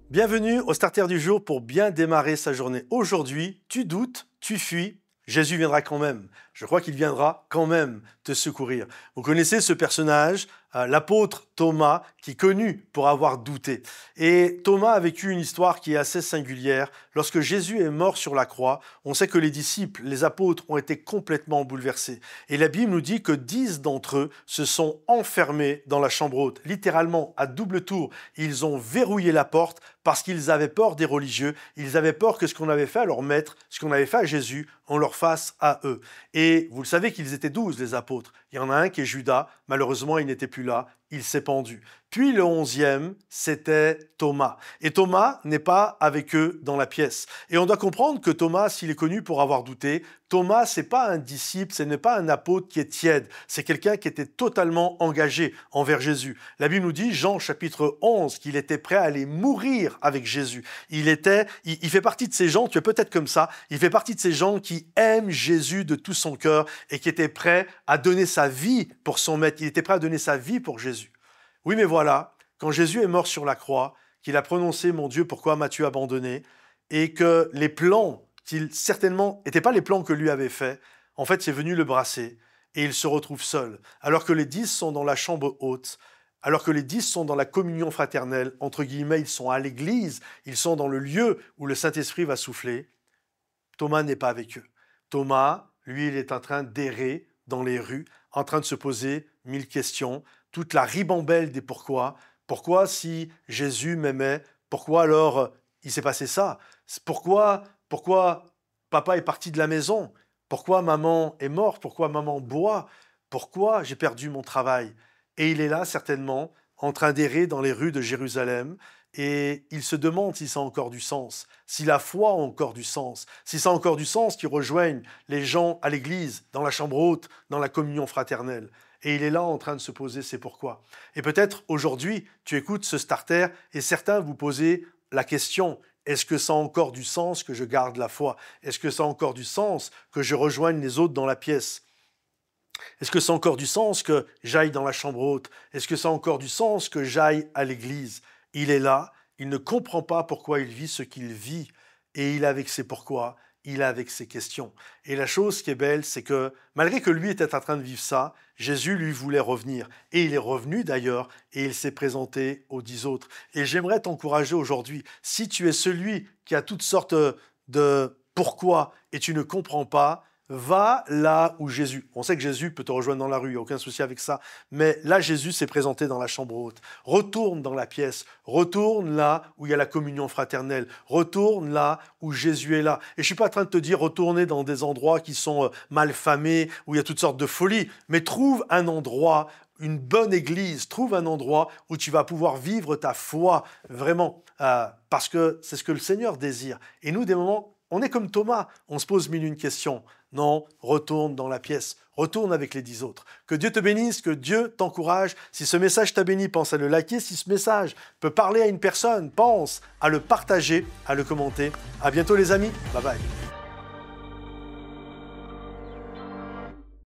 Bienvenue au Starter du jour pour bien démarrer sa journée. Aujourd'hui, tu doutes, tu fuis, Jésus viendra quand même. Je crois qu'il viendra quand même te secourir. Vous connaissez ce personnage, l'apôtre Thomas, qui est connu pour avoir douté. Et Thomas a vécu une histoire qui est assez singulière. Lorsque Jésus est mort sur la croix, on sait que les disciples, les apôtres, ont été complètement bouleversés. Et la Bible nous dit que 10 d'entre eux se sont enfermés dans la chambre haute. Littéralement, à double tour, ils ont verrouillé la porte parce qu'ils avaient peur des religieux. Ils avaient peur que ce qu'on avait fait à leur maître, ce qu'on avait fait à Jésus, on leur fasse à eux. Et vous le savez qu'ils étaient 12, les apôtres. Il y en a un qui est Judas. Malheureusement, il n'était plus là. Il s'est pendu. Puis le 11e, c'était Thomas. Et Thomas n'est pas avec eux dans la pièce. Et on doit comprendre que Thomas, s'il est connu pour avoir douté, Thomas, ce n'est pas un disciple, ce n'est pas un apôtre qui est tiède. C'est quelqu'un qui était totalement engagé envers Jésus. La Bible nous dit, Jean chapitre 11, qu'il était prêt à aller mourir avec Jésus. Il fait partie de ces gens, tu es peut-être comme ça, il fait partie de ces gens qui aiment Jésus de tout son cœur et qui étaient prêts à donner sa vie pour son maître. Il était prêt à donner sa vie pour Jésus. Oui, mais voilà, quand Jésus est mort sur la croix, qu'il a prononcé « Mon Dieu, pourquoi m'as-tu abandonné ?» et que les plans, qui certainement n'étaient pas les plans que lui avait faits, en fait, c'est venu le brasser et il se retrouve seul. Alors que les 10 sont dans la chambre haute, alors que les 10 sont dans la communion fraternelle, entre guillemets, ils sont à l'église, ils sont dans le lieu où le Saint-Esprit va souffler, Thomas n'est pas avec eux. Thomas, lui, il est en train d'errer dans les rues, en train de se poser 1000 questions, toute la ribambelle des pourquoi. Pourquoi si Jésus m'aimait, pourquoi alors il s'est passé ça? Pourquoi papa est parti de la maison? Pourquoi maman est morte? Pourquoi maman boit? Pourquoi j'ai perdu mon travail? Et il est là certainement en train d'errer dans les rues de Jérusalem et il se demande si ça a encore du sens, si la foi a encore du sens, si ça a encore du sens qu'il rejoigne les gens à l'église, dans la chambre haute, dans la communion fraternelle. Et il est là en train de se poser c'est pourquoi. Et peut-être aujourd'hui, tu écoutes ce starter et certains vous posez la question, est-ce que ça a encore du sens que je garde la foi? Est-ce que ça a encore du sens que je rejoigne les autres dans la pièce? Est-ce que ça a encore du sens que j'aille dans la chambre haute? Est-ce que ça a encore du sens que j'aille à l'église? Il est là, il ne comprend pas pourquoi il vit ce qu'il vit et il est avec ses pourquoi. Il a avec ses questions. Et la chose qui est belle, c'est que malgré que lui était en train de vivre ça, Jésus lui voulait revenir. Et il est revenu d'ailleurs, et il s'est présenté aux 10 autres. Et j'aimerais t'encourager aujourd'hui, si tu es celui qui a toutes sortes de pourquoi et tu ne comprends pas, va là où Jésus. On sait que Jésus peut te rejoindre dans la rue, il n'y a aucun souci avec ça. Mais là, Jésus s'est présenté dans la chambre haute. Retourne dans la pièce. Retourne là où il y a la communion fraternelle. Retourne là où Jésus est là. Et je ne suis pas en train de te dire retourner dans des endroits qui sont mal famés, où il y a toutes sortes de folies. Mais trouve un endroit, une bonne église. Trouve un endroit où tu vas pouvoir vivre ta foi vraiment. Parce que c'est ce que le Seigneur désire. Et nous, des moments, on est comme Thomas. On se pose 1001 questions. Non, retourne dans la pièce, retourne avec les 10 autres. Que Dieu te bénisse, que Dieu t'encourage. Si ce message t'a béni, pense à le liker. Si ce message peut parler à une personne, pense à le partager, à le commenter. À bientôt les amis, bye bye.